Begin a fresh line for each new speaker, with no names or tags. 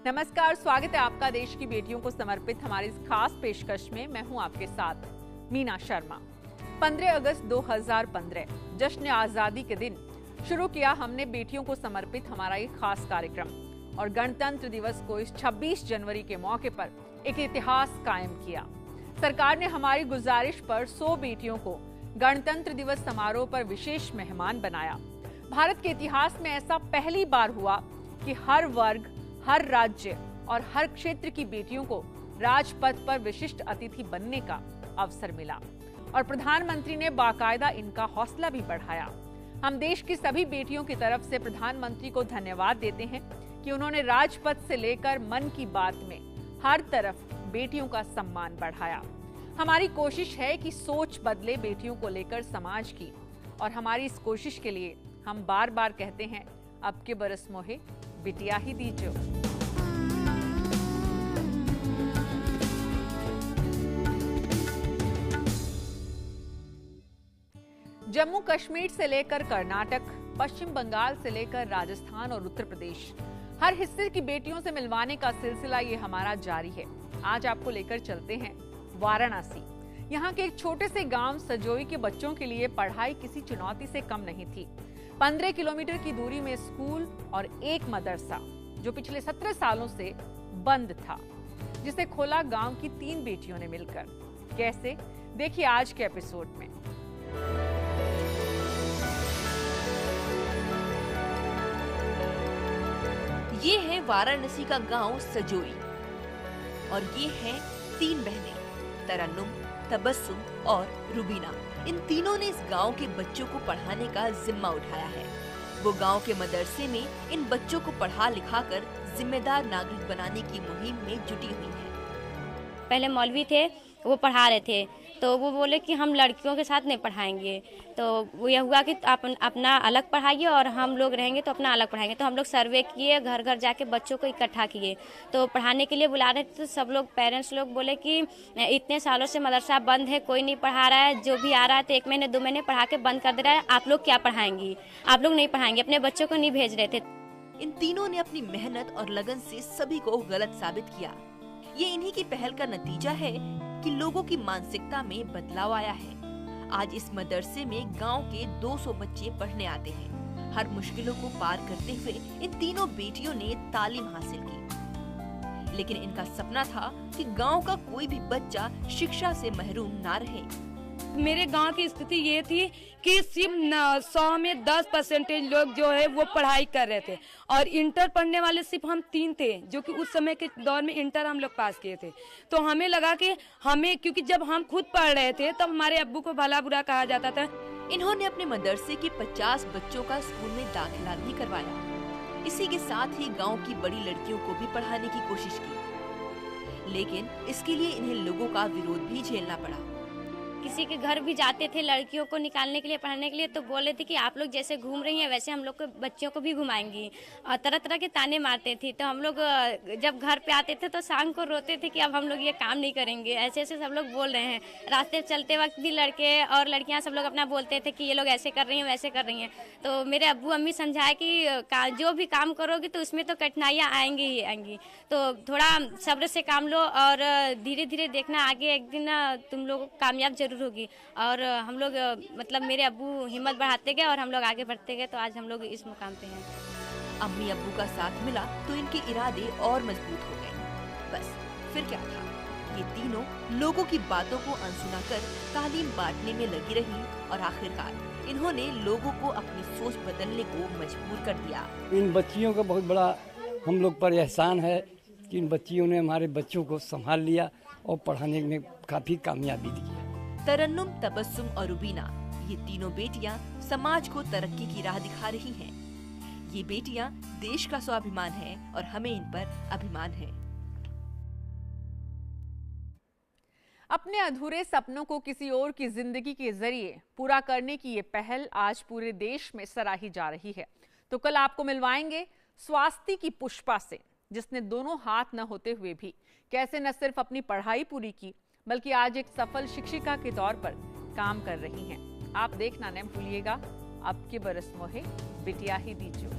नमस्कार, स्वागत है आपका देश की बेटियों को समर्पित हमारी इस खास पेशकश में। मैं हूं आपके साथ मीना शर्मा। 15 अगस्त 2015 जश्न आजादी के दिन शुरू किया हमने बेटियों को समर्पित हमारा एक खास कार्यक्रम और गणतंत्र दिवस को इस 26 जनवरी के मौके पर एक इतिहास कायम किया। सरकार ने हमारी गुजारिश पर 100 बेटियों को गणतंत्र दिवस समारोह पर विशेष मेहमान बनाया। भारत के इतिहास में ऐसा पहली बार हुआ कि हर वर्ग, हर राज्य और हर क्षेत्र की बेटियों को राजपथ पर विशिष्ट अतिथि बनने का अवसर मिला और प्रधानमंत्री ने बाकायदा इनका हौसला भी बढ़ाया। हम देश की सभी बेटियों की तरफ से प्रधानमंत्री को धन्यवाद देते हैं कि उन्होंने राजपथ से लेकर मन की बात में हर तरफ बेटियों का सम्मान बढ़ाया। हमारी कोशिश है कि सोच बदले बेटियों को लेकर समाज की, और हमारी इस कोशिश के लिए हम बार बार कहते हैं, अब के बरस मोहे बिटिया ही दीजो। जम्मू कश्मीर से लेकर कर्नाटक, पश्चिम बंगाल से लेकर राजस्थान और उत्तर प्रदेश, हर हिस्से की बेटियों से मिलवाने का सिलसिला ये हमारा जारी है। आज आपको लेकर चलते हैं वाराणसी। यहाँ के एक छोटे से गांव सजोई के बच्चों के लिए पढ़ाई किसी चुनौती से कम नहीं थी। 15 किलोमीटर की दूरी में स्कूल और एक मदरसा जो पिछले 17 सालों से बंद था, जिसे खोला गांव की 3 बेटियों ने मिलकर। कैसे, देखिए आज के एपिसोड में।
ये है वाराणसी का गांव सजोई और ये हैं 3 बहनें, तरन्नुम, तबस्सुम और रुबीना। इन तीनों ने इस गांव के बच्चों को पढ़ाने का जिम्मा उठाया है। वो गांव के मदरसे में इन बच्चों को पढ़ा लिखा कर जिम्मेदार नागरिक बनाने की मुहिम में जुटी हुई है।
पहले मौलवी थे, वो पढ़ा रहे थे, तो वो बोले कि हम लड़कियों के साथ नहीं पढ़ाएंगे। तो वो यह हुआ कि आप अपना अलग पढ़ाइए और हम लोग रहेंगे तो अपना अलग पढ़ाएंगे। तो हम लोग सर्वे किए, घर घर जाके बच्चों को इकट्ठा किए, तो पढ़ाने के लिए बुला रहे थे। तो सब लोग, पेरेंट्स लोग बोले कि इतने सालों से मदरसा बंद है, कोई नहीं पढ़ा रहा है, जो भी आ रहा है तो 1 महीने 2 महीने पढ़ा के बंद कर दे रहा है, आप लोग क्या पढ़ाएंगी, आप लोग नहीं पढ़ाएंगे, अपने बच्चों को नहीं भेज रहे थे।
इन तीनों ने अपनी मेहनत और लगन से सभी को गलत साबित किया। ये इन्हीं की पहल का नतीजा है कि लोगों की मानसिकता में बदलाव आया है। आज इस मदरसे में गांव के 200 बच्चे पढ़ने आते हैं। हर मुश्किलों को पार करते हुए इन तीनों बेटियों ने तालीम हासिल की, लेकिन इनका सपना था कि गांव का कोई भी बच्चा शिक्षा से महरूम ना रहे।
मेरे गांव की स्थिति ये थी कि सिर्फ 100 में 10% लोग जो है वो पढ़ाई कर रहे थे और इंटर पढ़ने वाले सिर्फ हम 3 थे, जो कि उस समय के दौर में इंटर हम लोग पास किए थे। तो हमें लगा कि हमें, क्योंकि जब हम खुद पढ़ रहे थे तब हमारे अब्बू को भला बुरा कहा जाता था।
इन्होंने अपने मदरसे के 50 बच्चों का स्कूल में दाखिला भी करवाया। इसी के साथ ही गाँव की बड़ी लड़कियों को भी पढ़ाने की कोशिश की, लेकिन इसके लिए इन्हें लोगों का विरोध भी झेलना पड़ा।
किसी के घर भी जाते थे लड़कियों को निकालने के लिए, पढ़ाने के लिए, तो बोले थे कि आप लोग जैसे घूम रही हैं वैसे हम लोग के बच्चों को भी घुमाएंगी, और तरह तरह के ताने मारते थे। तो हम लोग जब घर पे आते थे तो शाम को रोते थे कि अब हम लोग ये काम नहीं करेंगे। ऐसे ऐसे सब लोग बोल रहे हैं। रास्ते चलते वक्त भी लड़के और लड़कियां सब लोग अपना बोलते थे कि ये लोग ऐसे कर रही हैं, वैसे कर रही हैं। तो मेरे अब्बू अम्मी समझाए कि जो भी काम करोगी तो उसमें तो कठिनाइयाँ आएंगी ही आएंगी, तो थोड़ा सब्र से काम लो और धीरे धीरे देखना, आगे एक दिन तुम लोग कामयाब जरूर होगी। और हम लोग, मतलब मेरे अब्बू हिम्मत बढ़ाते गए और हम लोग आगे बढ़ते गए, तो आज हम लोग इस मुकाम पे हैं।
अम्मी अब्बू का साथ मिला तो इनके इरादे और मजबूत हो गए। बस फिर क्या था, ये तीनों लोगों की बातों को अनसुना कर तालीम बांटने में लगी रही और आखिरकार इन्होंने लोगों को अपनी सोच बदलने को मजबूर कर दिया।
इन बच्चियों का बहुत बड़ा हम लोग पर एहसान है कि इन बच्चियों ने हमारे बच्चों को संभाल लिया और पढ़ाने में काफी कामयाबी दी है।
तरन्नुम, तबस्सुम और रुबीना, ये तीनों बेटियां समाज को तरक्की की राह दिखा रही हैं। ये बेटियां देश का स्वाभिमान है और हमें इन पर अभिमान है।
अपने अधूरे सपनों को किसी और की जिंदगी के जरिए पूरा करने की ये पहल आज पूरे देश में सराही जा रही है। तो कल आपको मिलवाएंगे स्वास्ति की पुष्पा से, जिसने दोनों हाथ न होते हुए भी कैसे न सिर्फ अपनी पढ़ाई पूरी की, बल्कि आज एक सफल शिक्षिका के तौर पर काम कर रही हैं। आप देखना न भूलिएगा, अब के बरस मोहे बिटिया ही दीजो।